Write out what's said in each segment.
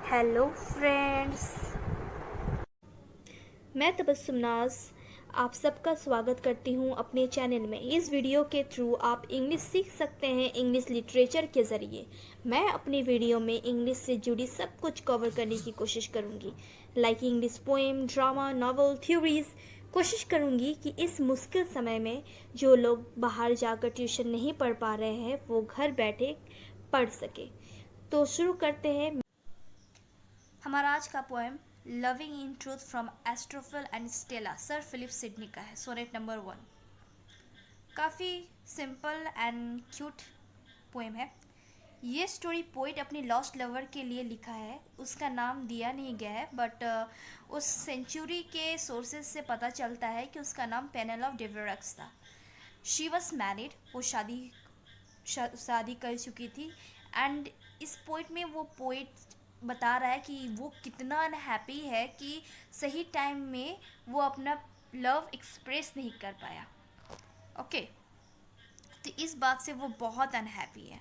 Hello friends, मैं तबस्सुम नाज आप सबका स्वागत करती हूँ अपने चैनल में। इस वीडियो के थ्रू आप इंग्लिश सीख सकते हैं इंग्लिश लिटरेचर के ज़रिए। मैं अपनी वीडियो में इंग्लिश से जुड़ी सब कुछ कवर करने की कोशिश करूँगी, like English poem, drama, novel, theories. कोशिश करूँगी कि इस मुश्किल समय में जो लोग बाहर जाकर ट्यूशन नहीं पढ़ पा रहे हैं वो घर बैठे पढ़ सके। तो शुरू करते हैं। हमारा आज का poem loving in truth from Astrophel and Stella Sir Philip Sidney का है। Sonnet number 1। काफ़ी सिंपल एंड क्यूट पोएम है। ये स्टोरी पोइट अपनी लॉस्ट लवर के लिए लिखा है। उसका नाम दिया नहीं गया है, बट उस सेंचुरी के सोर्सेज से पता चलता है कि उसका नाम पेनेलोप डेविरक्स था। शी वॉज मैरिड, वो शादी कर चुकी थी। एंड इस पोइट में वो पोइट बता रहा है कि वो कितना अनहैप्पी है कि सही टाइम में वो अपना लव एक्सप्रेस नहीं कर पाया। ओके, तो इस बात से वो बहुत अनहैप्पी है।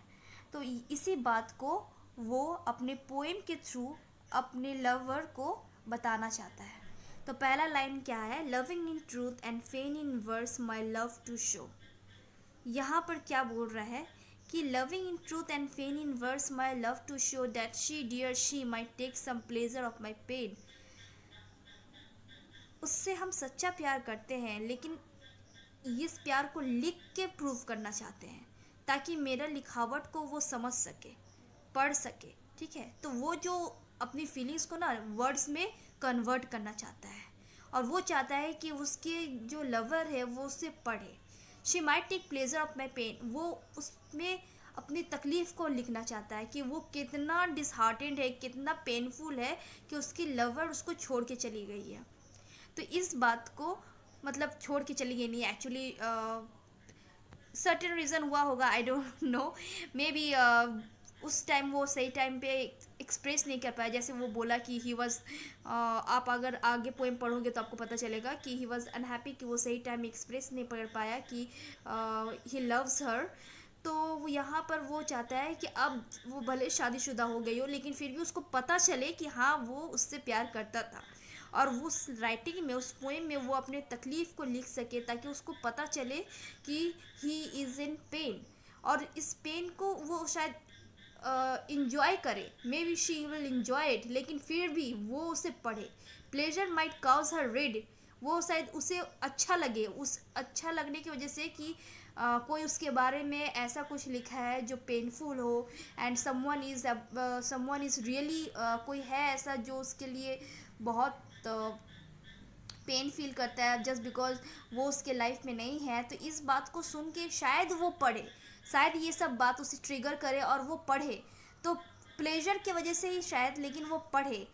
तो इसी बात को वो अपने पोएम के थ्रू अपने लवर को बताना चाहता है। तो पहला लाइन क्या है? Loving in truth and fain in verse my love to show. यहाँ पर क्या बोल रहा है कि loving in truth and fain in verse my love to show that she dear she my take some pleasure of my pain. उससे हम सच्चा प्यार करते हैं, लेकिन इस प्यार को लिख के प्रूव करना चाहते हैं ताकि मेरा लिखावट को वो समझ सके, पढ़ सके। ठीक है, तो वो जो अपनी फीलिंग्स को ना वर्ड्स में कन्वर्ट करना चाहता है और वो चाहता है कि उसके जो लवर है वो उसे पढ़े। She might take pleasure of my pain, वो उसमें अपनी तकलीफ़ को लिखना चाहता है कि वो कितना डिसहार्टेंड है, कितना पेनफुल है कि उसकी लवर उसको छोड़ के चली गई है। तो इस बात को मतलब छोड़ के चली गई नहीं, एक्चुअली सर्टेन रीज़न हुआ होगा, I don't know, may be उस टाइम वो सही टाइम पे एक्सप्रेस नहीं कर पाया। जैसे वो बोला कि ही वॉज, आप अगर आगे पोएम पढ़ोगे तो आपको पता चलेगा कि ही वॉज अनहैप्पी, कि वो सही टाइम में एक्सप्रेस नहीं कर पाया कि ही लव्स हर। तो यहाँ पर वो चाहता है कि अब वो भले शादीशुदा हो गई हो लेकिन फिर भी उसको पता चले कि हाँ वो उससे प्यार करता था, और वो उस राइटिंग में, उस पोएम में वो अपने तकलीफ़ को लिख सके ताकि उसको पता चले कि ही इज़ इन पेन, और इस पेन को वो शायद इंजॉय करे। May be she will enjoy it, लेकिन फिर भी वो उसे पढ़े। प्लेजर माइट काउज हर रीड, वो शायद उसे अच्छा लगे, उस अच्छा लगने की वजह से कि कोई उसके बारे में ऐसा कुछ लिखा है जो पेनफुल हो, एंड समवन इज़ रियली, कोई है ऐसा जो उसके लिए बहुत पेन फील करता है जस्ट बिकॉज वो उसके लाइफ में नहीं है। तो इस बात को सुन के शायद वो पढ़े, शायद ये सब बात उसे ट्रिगर करे और वो पढ़े। तो प्लेजर की वजह से ही शायद, लेकिन वो पढ़े,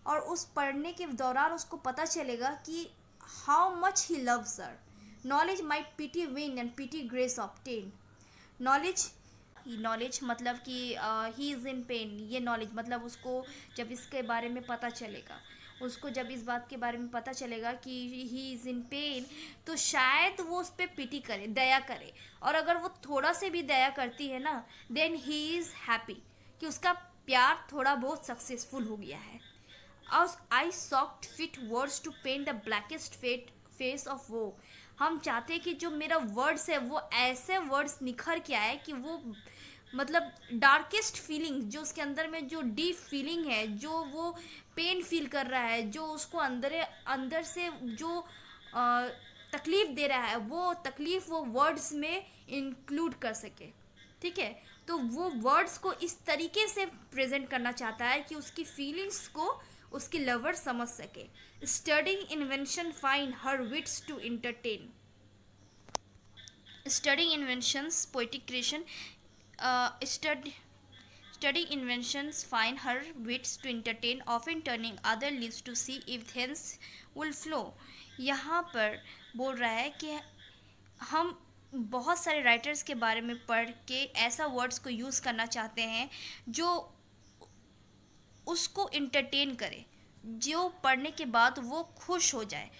और उस पढ़ने के दौरान उसको पता चलेगा कि how much he loves her. Knowledge might pity win and pity grace obtain. Knowledge मतलब कि ही इज़ इन पेन, ये नॉलेज मतलब उसको जब इसके बारे में पता चलेगा, उसको जब इस बात के बारे में पता चलेगा कि ही इज़ इन पेन, तो शायद वो उस पर पिटी करे, दया करे। और अगर वो थोड़ा से भी दया करती है ना, देन ही इज़ हैप्पी कि उसका प्यार थोड़ा बहुत सक्सेसफुल हो गया है। I sought fit words to paint the blackest face of woe. हम चाहते हैं कि जो मेरा वर्ड्स है वो ऐसे वर्ड्स निखर के आए कि वो मतलब डार्केस्ट फीलिंग जो उसके अंदर में, जो डीप फीलिंग है, जो वो पेन फील कर रहा है, जो उसको अंदर से जो तकलीफ़ दे रहा है, वो तकलीफ़ वो वर्ड्स में इंक्लूड कर सके। ठीक है, तो वो वर्ड्स को इस तरीके से प्रेजेंट करना चाहता है कि उसकी फीलिंग्स को उसकी लवर समझ सके। Studying invention fine her wits to entertain. Studying inventions poetic creation. Studying inventions find her wits to entertain, often turning other leaves to see if thence will flow। यहाँ पर बोल रहा है कि हम बहुत सारे राइटर्स के बारे में पढ़ के ऐसा वर्ड्स को यूज़ करना चाहते हैं जो उसको इंटरटेन करे, जो पढ़ने के बाद वो खुश हो जाए,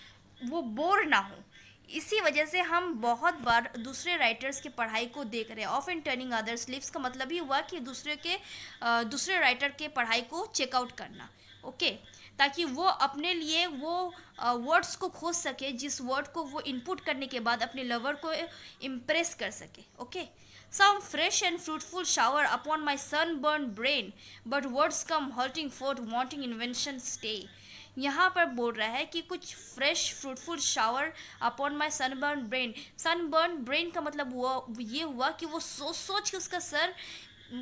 वो बोर ना हो। इसी वजह से हम बहुत बार दूसरे राइटर्स की पढ़ाई को देख रहे हैं। ऑफन टर्निंग अदर्स लिप्स का मतलब ही हुआ कि दूसरे राइटर के पढ़ाई को चेकआउट करना। ओके, ताकि वो अपने लिए वो वर्ड्स को खोज सके, जिस वर्ड को वो इनपुट करने के बाद अपने लवर को इम्प्रेस कर सके। Okay, some fresh and fruitful shower upon my sunburn brain, but words come halting forth wanting invention stay. यहाँ पर बोल रहा है कि कुछ fresh fruitful shower upon my sunburn brain. Sunburn brain का मतलब ये हुआ कि वो सोच सोच के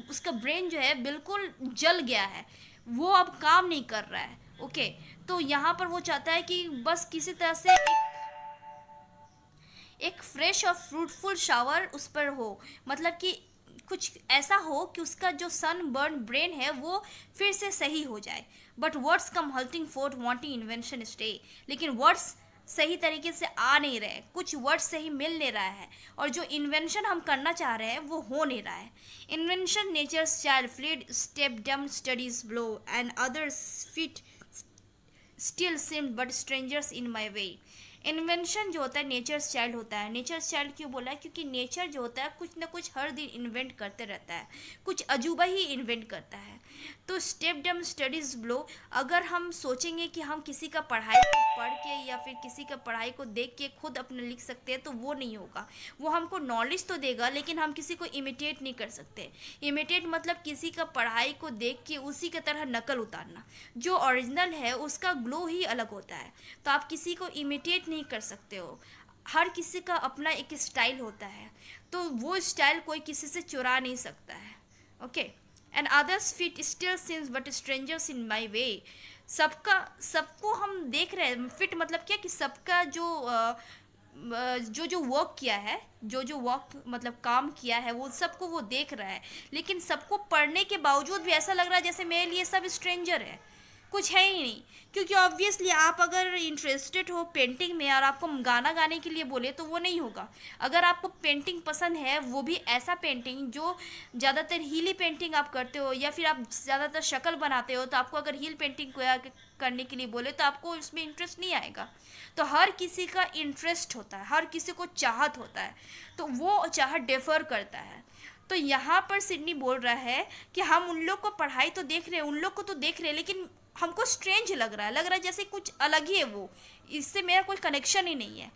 उसका ब्रेन जो है बिल्कुल जल गया है, वो अब काम नहीं कर रहा है। ओके, तो यहाँ पर वो चाहता है कि बस किसी तरह से एक फ्रेश और फ्रूटफुल शावर उस पर हो, मतलब कि कुछ ऐसा हो कि उसका जो सन बर्न ब्रेन है वो फिर से सही हो जाए। But words come halting forth wanting invention stay, लेकिन वर्ड्स सही तरीके से आ नहीं रहे, कुछ वर्ड्स सही मिल नहीं रहा है, और जो इन्वेंशन हम करना चाह रहे हैं वो हो नहीं रहा है। Invention nature's child fled stepdame studies blows and others feet still seem but strangers in my way. Invention जो होता है नेचर्स चाइल्ड होता है। नेचर्स चाइल्ड क्यों बोला है? क्योंकि नेचर जो होता है कुछ ना कुछ हर दिन इन्वेंट करते रहता है, कुछ अजूबा ही इन्वेंट करता है। तो स्टेप डम स्टडीज ब्लो, अगर हम सोचेंगे कि हम किसी का पढ़ाई को पढ़ के या फिर किसी का पढ़ाई को देख के खुद अपने लिख सकते हैं, तो वो नहीं होगा। वो हमको नॉलेज तो देगा, लेकिन हम किसी को इमिटेट नहीं कर सकते। इमिटेट मतलब किसी का पढ़ाई को देख के उसी की तरह नकल उतारना। जो ओरिजिनल है उसका ग्लो ही अलग होता है, तो आप किसी को इमिटेट नहीं कर सकते हो। हर किसी का अपना एक स्टाइल होता है, तो वो स्टाइल कोई किसी से चुरा नहीं सकता है। Okay, and others feet still since but strangers in my way. सबको हम देख रहे हैं। फिट मतलब क्या कि सबका जो वर्क किया है, जो वर्क मतलब काम किया है, वो सबको वो देख रहा है, लेकिन सबको पढ़ने के बावजूद भी ऐसा लग रहा है जैसे मेरे लिए सब स्ट्रेंजर है, कुछ है ही नहीं। क्योंकि ऑब्वियसली आप अगर इंटरेस्टेड हो पेंटिंग में और आपको गाना गाने के लिए बोले तो वो नहीं होगा। अगर आपको पेंटिंग पसंद है, वो भी ऐसा पेंटिंग जो ज़्यादातर हीली पेंटिंग आप करते हो, या फिर आप ज़्यादातर शक्ल बनाते हो, तो आपको अगर हील पेंटिंग करने के लिए बोले तो आपको इसमें इंटरेस्ट नहीं आएगा। तो हर किसी का इंटरेस्ट होता है, हर किसी को चाहत होता है, तो वो चाहत डिफर करता है। तो यहाँ पर सिडनी बोल रहा है कि हम उन लोग को पढ़ाई तो देख रहे हैं, उन लोग को तो देख रहे हैं, लेकिन हमको स्ट्रेंज लग रहा है जैसे कुछ अलग ही है, वो इससे मेरा कोई कनेक्शन ही नहीं है।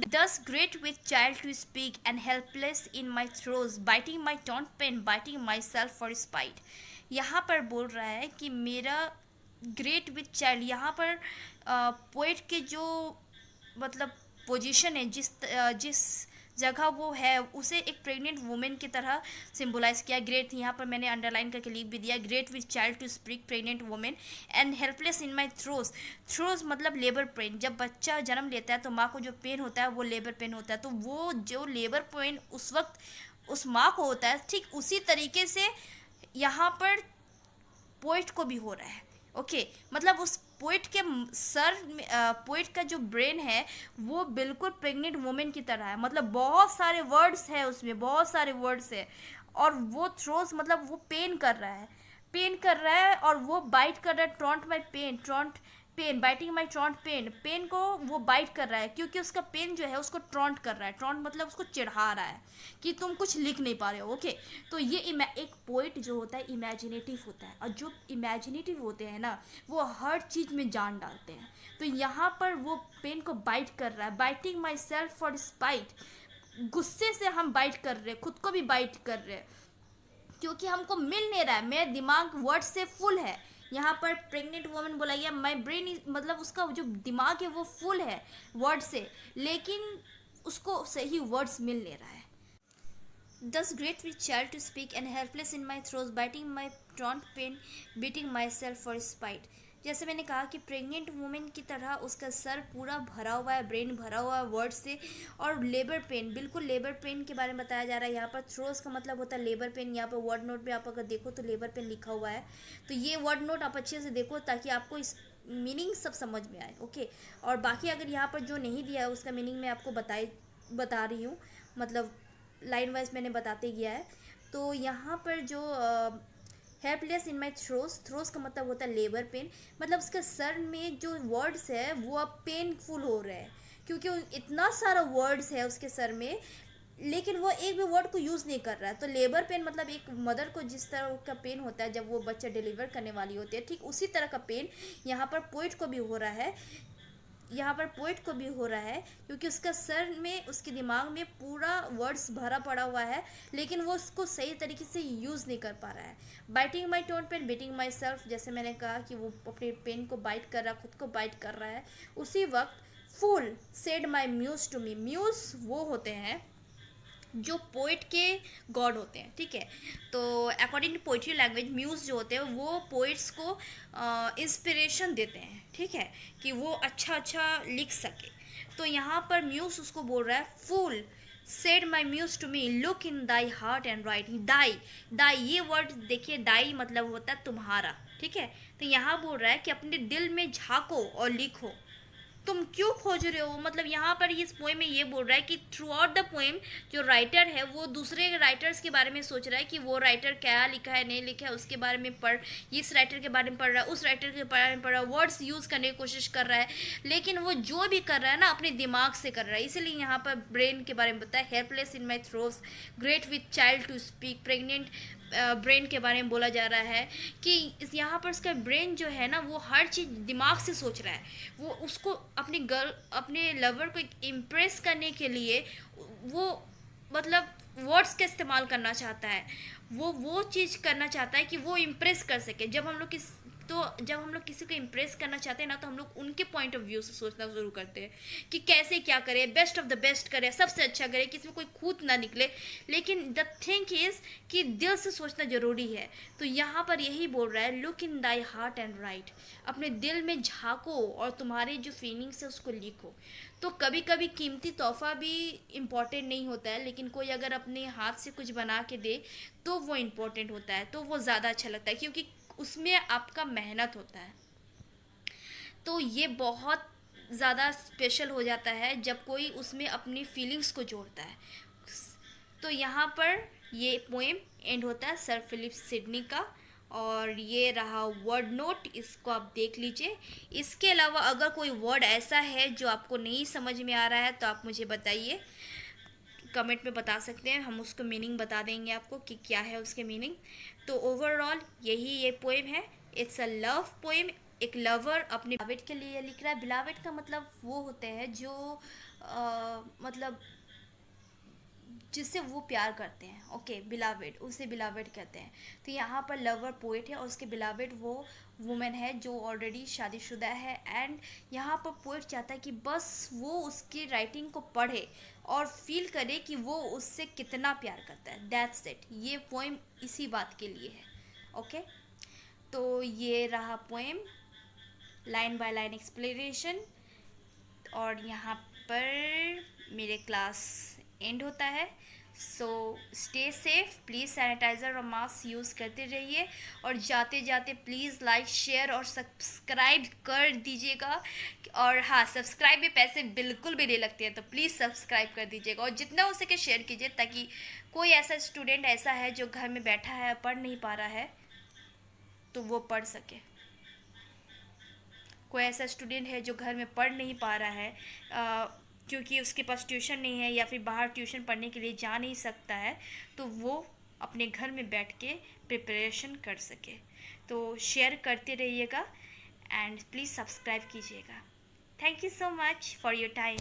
Thus great with child to speak and helpless in my throes biting my taunt pen biting my self for spite. यहाँ पर बोल रहा है कि मेरा ग्रेट विथ चाइल्ड, यहाँ पर पोइट के जो मतलब पोजीशन है, जिस जगह वो है, उसे एक प्रेग्नेंट वुमेन की तरह सिंबलाइज किया। ग्रेट यहाँ पर मैंने अंडरलाइन करके लिख भी दिया, great with child to speak pregnant women and helpless in my throes. Throes मतलब लेबर पेन। जब बच्चा जन्म लेता है तो माँ को जो पेन होता है वो लेबर पेन होता है, तो वो जो लेबर पेन उस वक्त उस माँ को होता है, ठीक उसी तरीके से यहाँ पर पोइट को भी हो रहा है। ओके, मतलब उस पोइट के पोइट का जो ब्रेन है वो बिल्कुल प्रेग्नेंट वुमेन की तरह है, मतलब बहुत सारे वर्ड्स है उसमें, बहुत सारे वर्ड्स है, और वो थ्रोस मतलब वो पेन कर रहा है और वो बाइट कर रहा है। ट्रॉन्ट my pen, ट्रॉन्ट pen, biting my ट्रॉन्ट pen, pen को वो बाइट कर रहा है क्योंकि उसका पेन जो है उसको ट्रॉन्ट कर रहा है। ट्रॉन्ट मतलब उसको चिढ़ा रहा है कि तुम कुछ लिख नहीं पा रहे हो। ओके, तो ये एक पोइट जो होता है इमेजिनेटिव होता है, और जो इमेजिनेटिव होते हैं ना वो हर चीज़ में जान डालते हैं। तो यहाँ पर वो पेन को बाइट कर रहा है, biting my self for spite. गुस्से से हम बाइट कर रहे हैं, खुद को भी बाइट कर रहे हैं, क्योंकि हमको मिल नहीं रहा है, मेरा दिमाग वर्ड से फुल है। यहाँ पर प्रेग्नेंट वुमन बोला गया, माई ब्रेन मतलब उसका जो दिमाग है वो फुल है वर्ड से, लेकिन उसको सही वर्ड्स मिल नहीं रहा है। Thus great with child to speak and helpless in my throes biting my taunt pen beating my self for spite. जैसे मैंने कहा कि प्रेग्नेंट वुमेन की तरह उसका सर पूरा भरा हुआ है, ब्रेन भरा हुआ है वर्ड से, और लेबर पेन, बिल्कुल लेबर पेन के बारे में बताया जा रहा है। यहाँ पर थ्रोज का मतलब होता है लेबर पेन। यहाँ पर वर्ड नोट में आप अगर देखो तो लेबर पेन लिखा हुआ है, तो ये वर्ड नोट आप अच्छे से देखो ताकि आपको इस मीनिंग सब समझ में आए। ओके, और बाकी अगर यहाँ पर जो नहीं दिया है उसका मीनिंग मैं आपको बता रही हूँ, मतलब लाइन वाइज मैंने बताते गया है। तो यहाँ पर जो हेल्पलेस इन माई थ्रोज का मतलब होता है लेबर पेन, मतलब उसके सर में जो वर्ड्स है वो अब पेनफुल हो रहे हैं, क्योंकि इतना सारा वर्ड्स है उसके सर में, लेकिन वो एक भी वर्ड को यूज़ नहीं कर रहा है। तो लेबर पेन मतलब एक मदर को जिस तरह का पेन होता है जब वो बच्चा डिलीवर करने वाली होती है, ठीक उसी तरह का पेन यहाँ पर पोइट को भी हो रहा है। यहाँ पर पोइट को भी हो रहा है क्योंकि उसका सर में, उसके दिमाग में पूरा वर्ड्स भरा पड़ा हुआ है, लेकिन वो उसको सही तरीके से यूज़ नहीं कर पा रहा है। Biting my tone pen, beating my self, जैसे मैंने कहा कि वो अपने पेन को बाइट कर रहा है, खुद को बाइट कर रहा है। उसी वक्त fool said my muse to me, muse वो होते हैं जो पोइट के गॉड होते हैं, ठीक है। तो according to poetry language muse जो होते हैं वो पोइट्स को इंस्पिरेशन देते हैं, ठीक है, कि वो अच्छा अच्छा लिख सके। तो यहाँ पर म्यूज़ उसको बोल रहा है, fool said my muse to me look in thy heart and write. Thy, thy ये वर्ड देखिए, दाई मतलब होता है तुम्हारा, ठीक है। तो यहाँ बोल रहा है कि अपने दिल में झांको और लिखो, तुम क्यों खोज रहे हो। मतलब यहाँ पर इस पोएम में ये बोल रहा है कि थ्रू आउट द पोएम जो राइटर है वो दूसरे राइटर्स के बारे में सोच रहा है कि वो राइटर क्या लिखा है, नहीं लिखा है, उसके बारे में इस राइटर के बारे में पढ़ रहा है, उस राइटर के बारे में पढ़ रहा है, वर्ड्स यूज़ करने की कोशिश कर रहा है, लेकिन वो जो भी कर रहा है ना अपने दिमाग से कर रहा है। इसलिए यहाँ पर ब्रेन के बारे में बताया, helpless in my throes, great with child to speak, pregnant brain के बारे में बोला जा रहा है कि यहाँ पर उसका ब्रेन जो है ना वो हर चीज़ दिमाग से सोच रहा है। वो उसको अपने लवर को इम्प्रेस करने के लिए वो मतलब वर्ड्स का इस्तेमाल करना चाहता है। वो चीज़ करना चाहता है कि वो इम्प्रेस कर सके। जब हम लोग किसी को इम्प्रेस करना चाहते हैं ना, तो हम लोग उनके पॉइंट ऑफ व्यू से सोचना शुरू करते हैं कि कैसे क्या करें, बेस्ट ऑफ द बेस्ट करें, सबसे अच्छा करें, किसी में कोई खूत ना निकले। लेकिन द थिंग इज़ कि दिल से सोचना ज़रूरी है। तो यहाँ पर यही बोल रहा है, look in thy heart and right, अपने दिल में झाँको और तुम्हारे जो फीलिंग्स है उसको लिखो। तो कभी कभी कीमती तोहफा भी इम्पॉर्टेंट नहीं होता है, लेकिन कोई अगर अपने हाथ से कुछ बना के दे तो वो इम्पोर्टेंट होता है, तो वो ज़्यादा अच्छा लगता है क्योंकि उसमें आपका मेहनत होता है। तो ये बहुत ज़्यादा स्पेशल हो जाता है जब कोई उसमें अपनी फीलिंग्स को जोड़ता है। तो यहाँ पर ये पोएम एंड होता है सर फिलिप सिडनी का, और ये रहा वर्ड नोट, इसको आप देख लीजिए। इसके अलावा अगर कोई वर्ड ऐसा है जो आपको नहीं समझ में आ रहा है तो आप मुझे बताइए, कमेंट में बता सकते हैं, हम उसको मीनिंग बता देंगे आपको कि क्या है उसके मीनिंग। तो ओवरऑल यही ये पोएम है, इट्स अ लव पोएम। एक लवर अपने बिलावेड के लिए लिख रहा है। बिलावेड का मतलब वो होते हैं जो मतलब जिससे वो प्यार करते हैं, ओके, बिलावेड, उसे बिलावेड कहते हैं। तो यहाँ पर लवर पोएट है और उसके बिलावेड वो वुमेन है जो ऑलरेडी शादीशुदा है। एंड यहाँ पर पोएट चाहता है कि बस वो उसकी राइटिंग को पढ़े और फील करे कि वो उससे कितना प्यार करता है। दैट्स इट, ये पोएम इसी बात के लिए है, ओके। तो ये रहा poem, line by line explanation. और यहाँ पर मेरे क्लास एंड होता है। So stay safe, please sanitiser और मास्क यूज़ करते रहिए, और जाते जाते प्लीज़ लाइक, शेयर और सब्सक्राइब कर दीजिएगा। और हाँ, सब्सक्राइब में पैसे बिल्कुल भी नहीं लगते हैं, तो प्लीज़ सब्सक्राइब कर दीजिएगा और जितना हो सके शेयर कीजिए, ताकि कोई ऐसा स्टूडेंट ऐसा है जो घर में बैठा है, पढ़ नहीं पा रहा है, तो वो पढ़ सके। कोई ऐसा स्टूडेंट है जो घर में पढ़ नहीं पा रहा है क्योंकि उसके पास ट्यूशन नहीं है या फिर बाहर ट्यूशन पढ़ने के लिए जा नहीं सकता है, तो वो अपने घर में बैठ के प्रिपरेशन कर सके। तो शेयर करते रहिएगा एंड प्लीज़ सब्सक्राइब कीजिएगा। Thank you so much for your time.